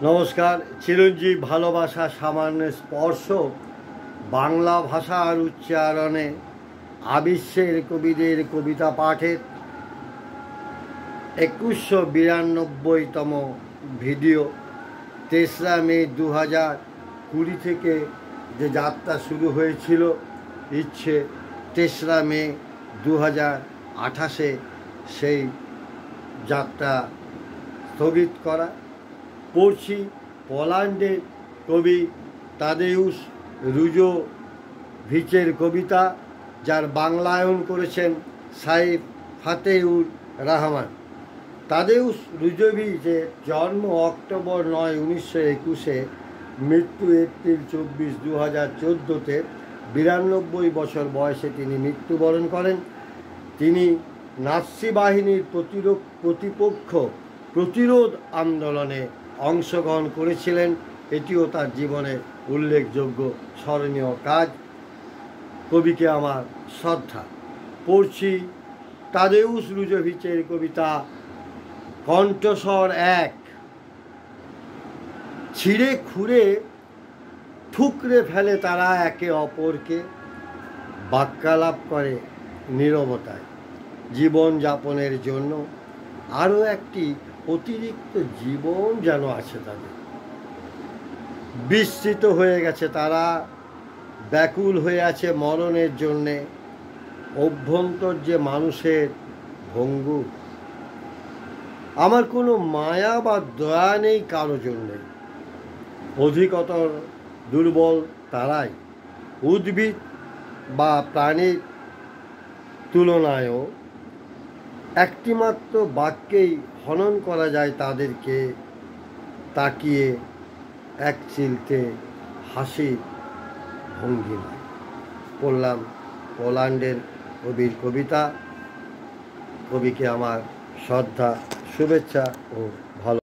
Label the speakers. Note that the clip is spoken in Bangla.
Speaker 1: নমস্কার। চিরঞ্জীব ভালোবাসা সামান্য স্পর্শ বাংলা ভাষার উচ্চারণে আবিশ্বের কবিদের কবিতা পাঠের 2192তম ভিডিও। 3রা মে 2020 থেকে যে যাত্রা শুরু হয়েছিল, ইচ্ছে 3রা মে 2028 সেই যাত্রা স্থগিত করা। পড়ছি পোল্যান্ডের কবি তাদেউশ রুজোভিচের কবিতা, যার বাংলায়ন করেছেন সাইফ ফাতেউর রহমান। তাদেউশ রুজোভিচের জন্ম অক্টোবর 9, 1921, মৃত্যু এপ্রিল 24, 2014-তে। 92 বছর বয়সে তিনি মৃত্যুবরণ করেন। তিনি নাৎসি বাহিনীর প্রতিরোধ আন্দোলনে অংশগ্রহণ করেছিলেন। এটিও তার জীবনের উল্লেখযোগ্য স্মরণীয় কাজ। কবিকে আমার শ্রদ্ধা। পড়ছি তাদেউশ রুজোভিচের কবিতা কণ্ঠস্বর 1। ছিঁড়ে খুঁড়ে ঠুকরে ফেলে তারা একে অপরকে, বাক্যালাপ করে নীরবতায়। জীবন যাপনের জন্য আরও একটি অতিরিক্ত জীবন যেন আছে তাদের। বিস্মৃত হয়ে গেছে তারা, ব্যাকুল হয়ে আছে মরণের জন্যে। অভ্যন্তর যে মানুষের ভঙ্গুর। আমার কোনো মায়া বা দয়া নেই কারো জন্যে। অধিকতর দুর্বল তারাই। উদ্ভিদ বা প্রাণীর তুলনায়ও একটিমাত্র বাক্যেই হনন করা যায় তাদেরকে। তাকিয়ে এক চিলতে হাসির ভঙ্গিমায়। পড়লাম পোল্যান্ডের কবির কবিতা। কবিকে আমার শ্রদ্ধা, শুভেচ্ছা ও